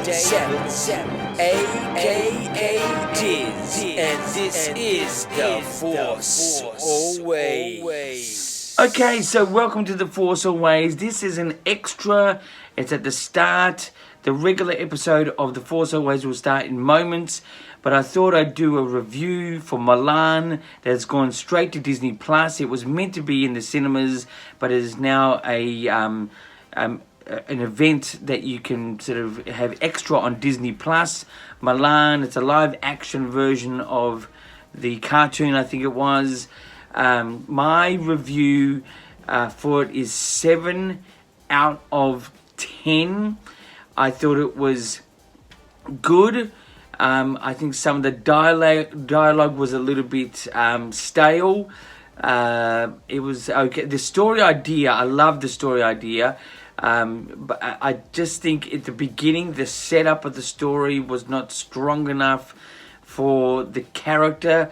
7, aka Diz, and this is The Force Always. Okay, so welcome to The Force Always. This is an extra. It's at the start. The regular episode of The Force Always will start in moments, but I thought I'd do a review for Mulan that's gone straight to Disney Plus. It was meant to be in the cinemas, but it is now an event that you can sort of have extra on Disney Plus. Mulan, it's a live action version of the cartoon, I think it was. My review for it is 7 out of 10. I thought it was good. I think some of the dialogue was a little bit stale. It was okay. The story idea, I love the story idea. But I just think at the beginning, the setup of the story was not strong enough for the character.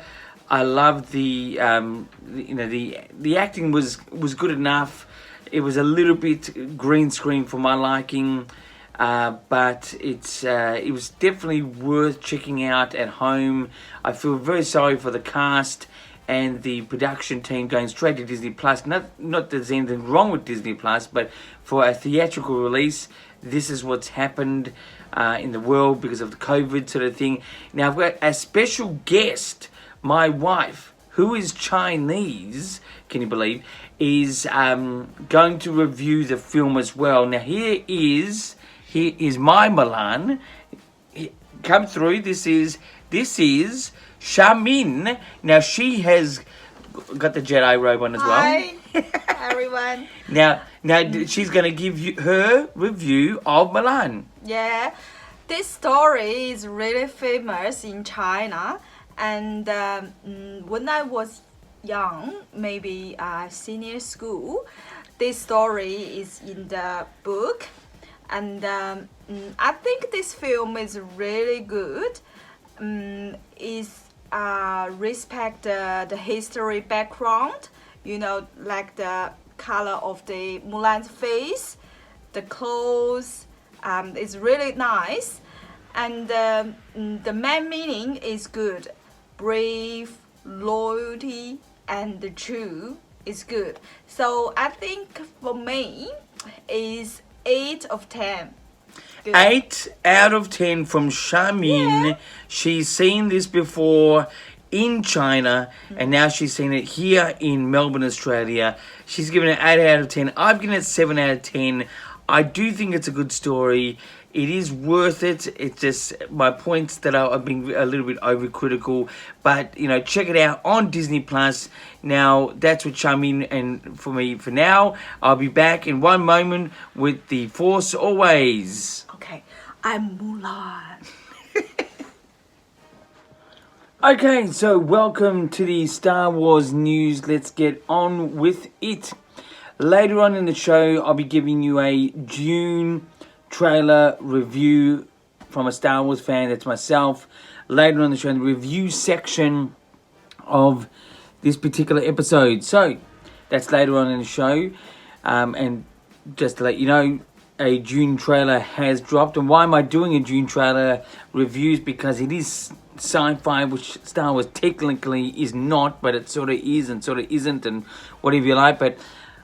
I love the acting was good enough. It was a little bit green screen for my liking. But it was definitely worth checking out at home. I feel very sorry for the cast and the production team going straight to Disney Plus. Not that there's anything wrong with Disney Plus, but for a theatrical release, this is what's happened in the world because of the COVID sort of thing. Now, I've got a special guest, my wife, who is Chinese, can you believe, is going to review the film as well. Now, here is my Mulan. Come through. This is Shamin. Now she has got the Jedi robe on as well. Hi, everyone. Now she's going to give you her review of Mulan. Yeah, this story is really famous in China, and when I was young, maybe senior school, this story is in the book. And I think this film is really good. Is respect the history background, like the color of the Mulan's face, the clothes. It's really nice, and the main meaning is good. Brave, loyalty, and the true is good. So I think for me is 8 of 10. Good. 8 out of 10 from Shamin. Yeah. She's seen this before in China, and now she's seen it here in Melbourne, Australia. She's given it 8 out of 10. I've given it 7 out of 10. I do think it's a good story. It is worth it. It's just my points that I've been a little bit overcritical. But, check it out on Disney Plus. Now, that's what Shamin and for me for now. I'll be back in one moment with The Force Always. Okay, I'm Mulan. Okay, so welcome to the Star Wars news. Let's get on with it. Later on in the show, I'll be giving you a June trailer review from a Star Wars fan. That's myself. Later on in the show, in the review section of this particular episode. So, that's later on in the show. And just to let you know, a June trailer has dropped. And why am I doing a June trailer reviews? Because it is sci-fi, which Star Wars technically is not, but it sort of is and sort of isn't, and whatever you like. But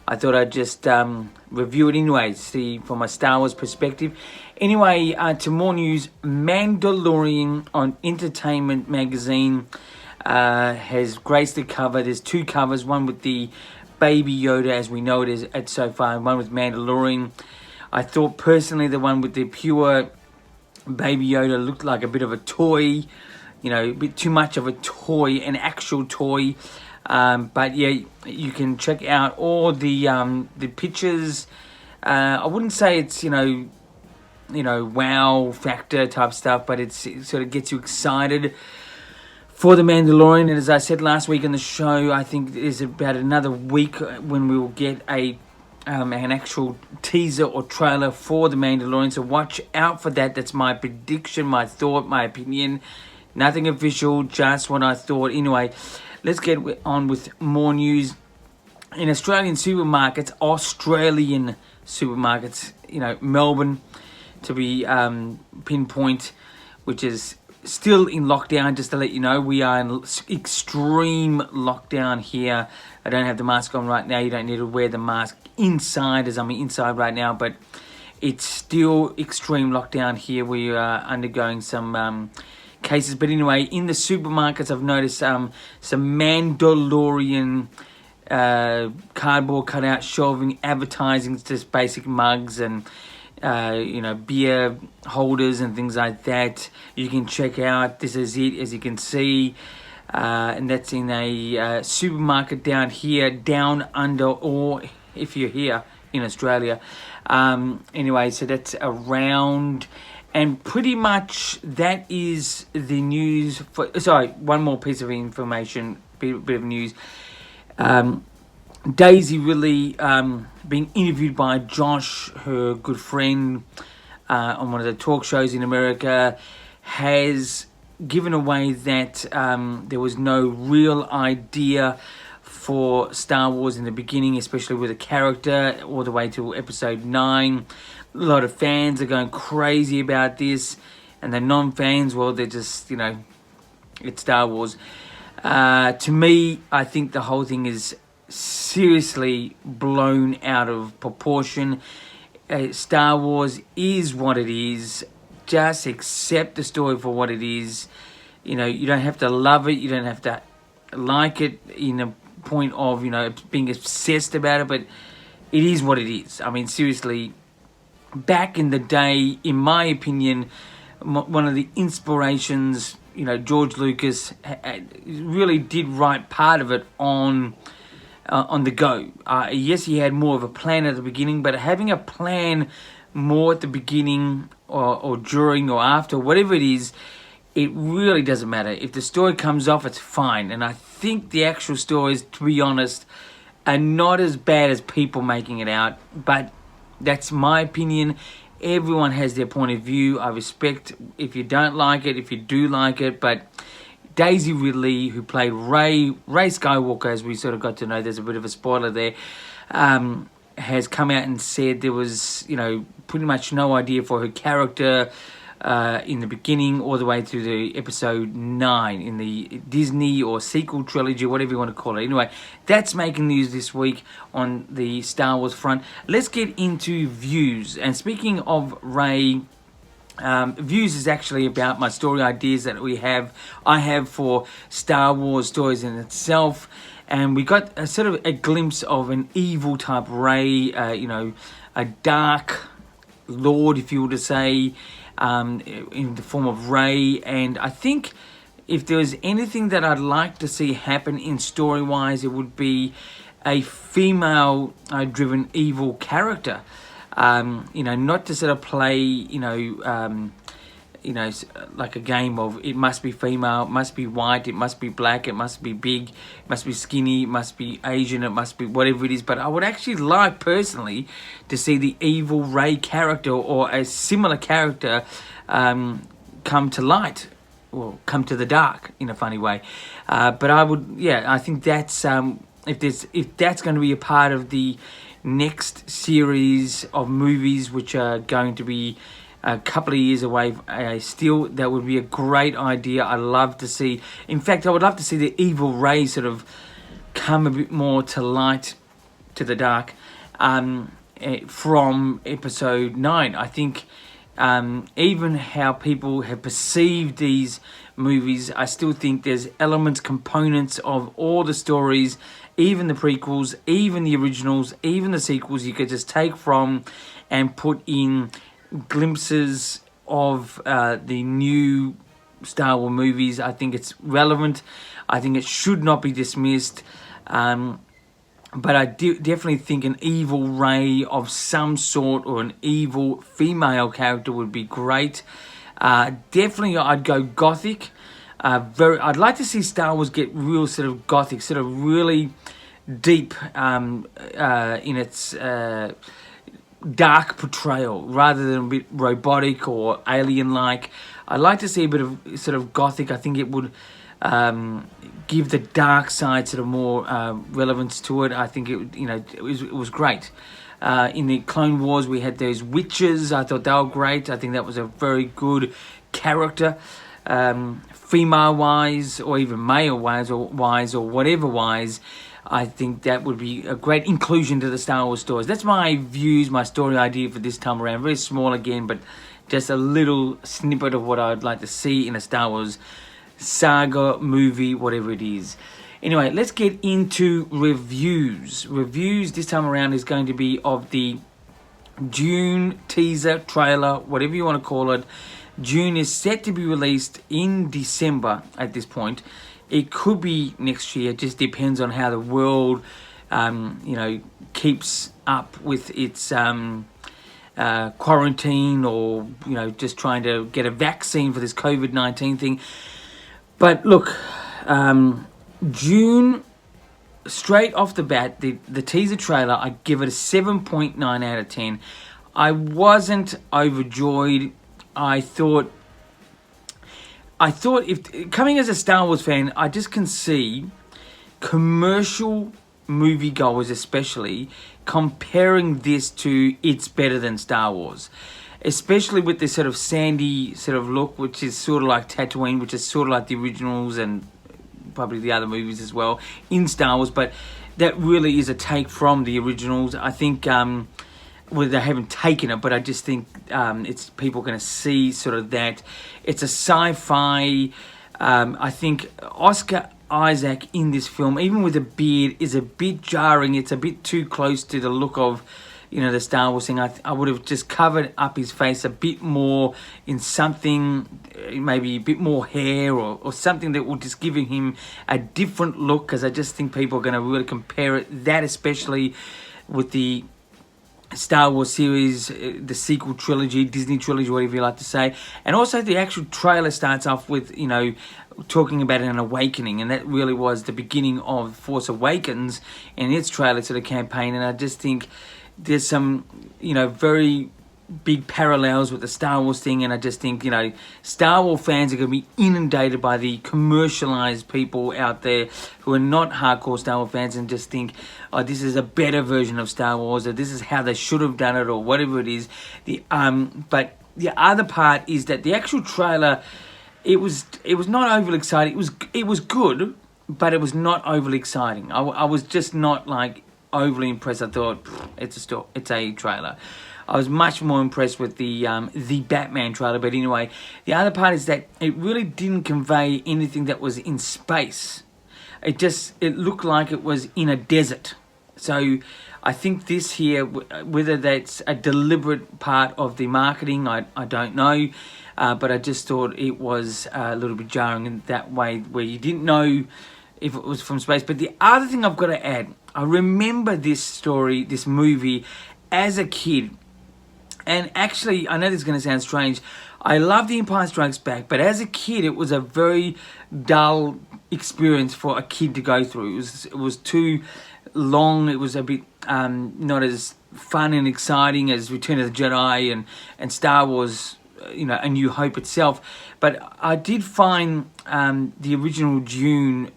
I thought I'd just review it anyway, see from a Star Wars perspective. Anyway, to more news. Mandalorian on Entertainment Magazine has graced the cover. There's 2 covers, one with the Baby Yoda, as we know it is so far, and one with Mandalorian. I thought personally the one with the pure Baby Yoda looked like a bit of a toy, a bit too much of a toy, an actual toy. But yeah, you can check out all the pictures. I wouldn't say it's wow factor type stuff, but it sort of gets you excited for The Mandalorian. And as I said last week on the show, I think there's about another week when we will get an actual teaser or trailer for The Mandalorian. So watch out for that. That's my prediction, my thought, my opinion. Nothing official, just what I thought. Anyway, let's get on with more news. In Australian supermarkets, Melbourne, to be pinpoint, which is still in lockdown. Just to let you know, we are in extreme lockdown here. I don't have the mask on right now. You don't need to wear the mask inside, as I'm inside right now, but it's still extreme lockdown here. We are undergoing some cases. But anyway, in the supermarkets, I've noticed some Mandalorian cardboard cutout shelving, advertising, just basic mugs and beer holders and things like that. You can check out. This is it, as you can see, and that's in a supermarket down here, down under, or if you're here in Australia. Anyway, so that's around, and pretty much that is the news. Sorry, one more piece of information, bit of news. Daisy Ridley, being interviewed by Josh, her good friend, on one of the talk shows in America, has given away that there was no real idea for Star Wars in the beginning, especially with a character, all the way to episode 9. A lot of fans are going crazy about this, and the non-fans, well, they're just, it's Star Wars. To me, I think the whole thing is seriously blown out of proportion. Star Wars is what it is. Just accept the story for what it is. You don't have to love it. You don't have to like it in a point of, being obsessed about it, but it is what it is. I mean, seriously, back in the day, in my opinion, one of the inspirations, George Lucas really did write part of it on the go. Yes, he had more of a plan at the beginning, but having a plan more at the beginning or during or after, whatever it is, it really doesn't matter. If the story comes off, it's fine. And I think the actual stories, to be honest, are not as bad as people making it out. But that's my opinion. Everyone has their point of view. I respect if you don't like it, if you do like it. But Daisy Ridley, who played Rey Skywalker, as we sort of got to know, there's a bit of a spoiler there, has come out and said there was, pretty much no idea for her character in the beginning all the way through the episode 9 in the Disney or sequel trilogy, whatever you want to call it. Anyway, that's making news this week on the Star Wars front. Let's get into views. And speaking of Rey, views is actually about my story ideas that I have for Star Wars stories in itself. And we got a sort of a glimpse of an evil type Rey, a dark lord, if you were to say, in the form of Rey. And I think if there was anything that I'd like to see happen in story-wise, it would be a female-driven evil character. Not to sort of play, like a game of it must be female, it must be white, it must be black, it must be big, it must be skinny, it must be Asian, it must be whatever it is. But I would actually like, personally, to see the evil Rey character or a similar character come to light, or come to the dark in a funny way. But I think that's if that's going to be a part of the next series of movies, which are going to be a couple of years away still, that would be a great idea. I'd love to see, in fact, I would love to see the evil Rey sort of come a bit more to light, to the dark, from episode 9. I think even how people have perceived these movies, I still think there's elements, components of all the stories, even the prequels, even the originals, even the sequels, you could just take from and put in glimpses of the new Star Wars movies. I think it's relevant. I think it should not be dismissed. But I definitely think an evil Rey of some sort, or an evil female character, would be great. Definitely I'd go gothic. I'd like to see Star Wars get real sort of gothic, sort of really deep in its dark portrayal, rather than a bit robotic or alien-like. I'd like to see a bit of sort of gothic. I think it would give the dark side sort of more relevance to it. I think it was great. In the Clone Wars, we had those witches. I thought they were great. I think that was a very good character, female-wise, or even male-wise, or whatever-wise. I think that would be a great inclusion to the Star Wars stories. That's my views, my story idea for this time around. Very small again, but just a little snippet of what I'd like to see in a Star Wars saga, movie, whatever it is. Anyway, let's get into reviews. Reviews this time around is going to be of the June teaser, trailer, whatever you want to call it. June is set to be released in December at this point. It could be next year. It just depends on how the world, keeps up with its quarantine, or just trying to get a vaccine for this COVID-19 thing. But look, June, straight off the bat, the teaser trailer, I give it a 7.9 out of 10. I wasn't overjoyed. I thought if coming as a Star Wars fan, I just can see commercial moviegoers especially comparing this to It's Better Than Star Wars. Especially with this sort of sandy sort of look, which is sort of like Tatooine, which is sort of like the originals and probably the other movies as well in Star Wars. But that really is a take from the originals. I think, well, they haven't taken it, but I just think it's people going to see sort of that. It's a sci-fi. I think Oscar Isaac in this film, even with a beard, is a bit jarring. It's a bit too close to the look of the Star Wars thing. I would have just covered up his face a bit more in something, maybe a bit more hair or something that will just give him a different look, because I just think people are going to really compare it, that especially with the Star Wars series, the sequel trilogy, Disney trilogy, whatever you like to say. And also the actual trailer starts off with, talking about an awakening, and that really was the beginning of Force Awakens in its trailer to the campaign. And I just think there's some, very big parallels with the Star Wars thing, and I just think, Star Wars fans are going to be inundated by the commercialized people out there who are not hardcore Star Wars fans and just think, oh, this is a better version of Star Wars, or this is how they should have done it, or whatever it is. But the other part is that the actual trailer, it was not overly exciting. It was good, but it was not overly exciting. I was just not like overly impressed. I thought it's a trailer. I was much more impressed with the Batman trailer. But anyway, the other part is that it really didn't convey anything that was in space. It looked like it was in a desert. So I think this here, whether that's a deliberate part of the marketing, I don't know. But I just thought it was a little bit jarring in that way, where you didn't know if it was from space. But the other thing I've got to add, I remember this movie as a kid. And actually, I know this is going to sound strange, I love The Empire Strikes Back, but as a kid, it was a very dull experience for a kid to go through. It was too long. It was a bit not as fun and exciting as Return of the Jedi and Star Wars, A New Hope itself. But I did find the original Dune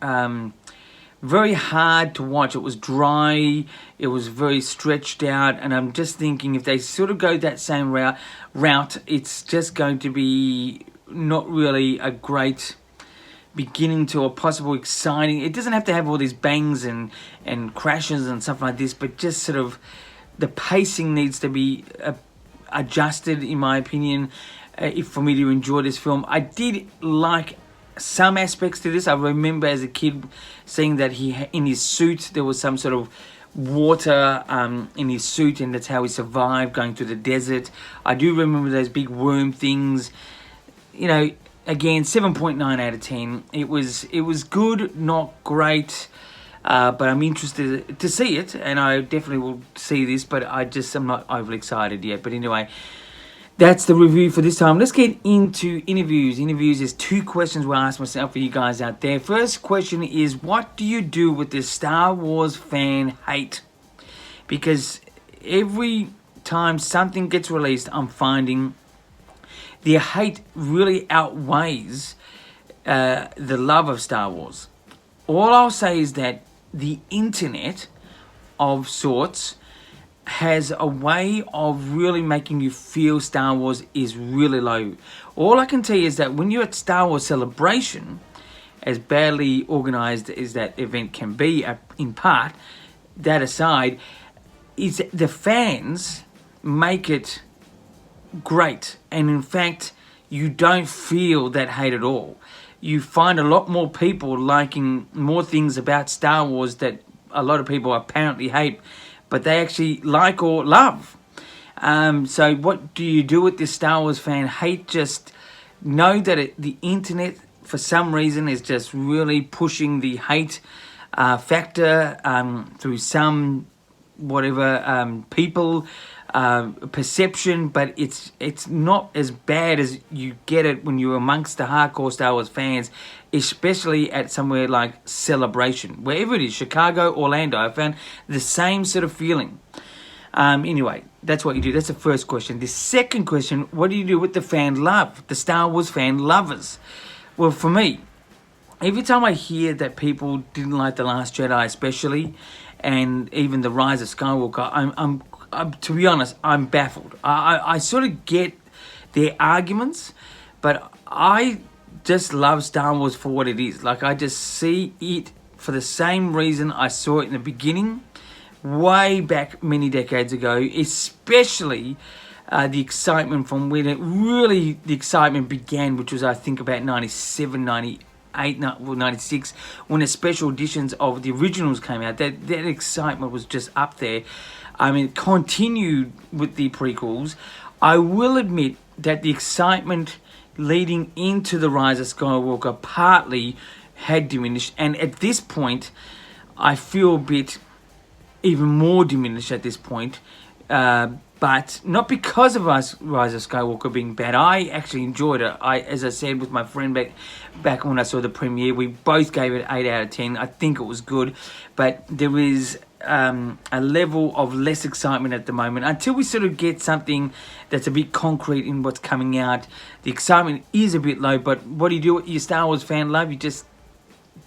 very hard to watch. It was dry, it was very stretched out, and I'm just thinking if they sort of go that same route, it's just going to be not really a great beginning to a possible exciting. It doesn't have to have all these bangs and crashes and stuff like this, but just sort of the pacing needs to be adjusted, in my opinion, if for me to enjoy this film. I did like some aspects to this. I remember as a kid seeing that in his suit there was some sort of water in his suit, and that's how he survived going through the desert. I do remember those big worm things. Again, 7.9 out of 10. It was good, not great, but I'm interested to see it, and I definitely will see this, but I'm not overly excited yet. But anyway, that's the review for this time. Let's get into interviews. Interviews is 2 questions we'll ask myself for you guys out there. First question is, what do you do with this Star Wars fan hate? Because every time something gets released, I'm finding the hate really outweighs the love of Star Wars. All I'll say is that the internet of sorts has a way of really making you feel Star Wars is really low. All I can tell you is that when you're at Star Wars Celebration, as badly organized as that event can be, in part, that aside, is the fans make it great. And in fact, you don't feel that hate at all. You find a lot more people liking more things about Star Wars that a lot of people apparently hate, but they actually like or love. So what do you do with this Star Wars fan hate? Just know that the internet, for some reason, is just really pushing the hate factor through some people perception, but it's not as bad as you get it when you're amongst the hardcore Star Wars fans, especially at somewhere like Celebration, wherever it is, Chicago, Orlando. I found the same sort of feeling. Anyway, that's what you do. That's the first question. The second question, what do you do with the fan love, the Star Wars fan lovers? Well, for me, every time I hear that people didn't like The Last Jedi especially, and even The Rise of Skywalker, I'm to be honest, I'm baffled. I sort of get their arguments, but I just love Star Wars for what it is. Like, I just see it for the same reason I saw it in the beginning, way back many decades ago, especially the excitement from when the excitement began, which was, I think, about 97, 98, 96, when the special editions of the originals came out. That excitement was just up there. I mean, it continued with the prequels. I will admit that the excitement leading into The Rise of Skywalker partly had diminished, and at this point, I feel a bit even more diminished at this point. But not because of Rise of Skywalker being bad. I actually enjoyed it. As I said with my friend back when I saw the premiere, we both gave it 8 out of 10. I think it was good, but there is a level of less excitement at the moment until we sort of get something that's a bit concrete in what's coming out. The excitement is a bit low, but what do you do with your Star Wars fan love? You just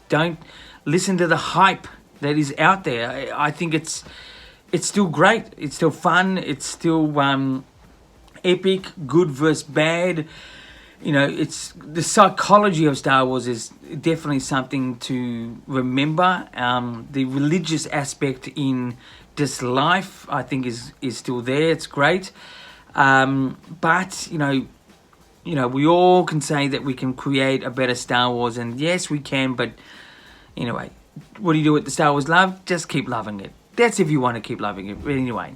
don't listen to the hype that is out there. I think it's still great. It's still fun. It's still epic, good versus bad. You know, it's the psychology of Star Wars is definitely something to remember. The religious aspect in this life, I think, is still there. It's great. But you know, we all can say that we can create a better Star Wars, and yes, we can. But anyway, what do you do with the Star Wars love? Just keep loving it. That's if you want to keep loving it. But anyway,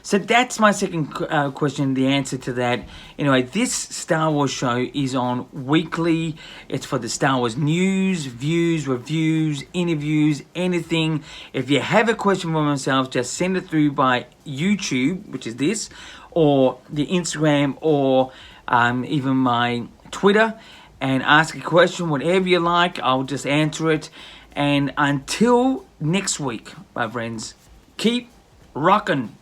so that's my second question, the answer to that. Anyway, this Star Wars show is on weekly. It's for the Star Wars news, views, reviews, interviews, anything. If you have a question for myself, just send it through by YouTube, which is this, or the Instagram, or even my Twitter, and ask a question, whatever you like. I'll just answer it. And until next week, my friends, keep rocking.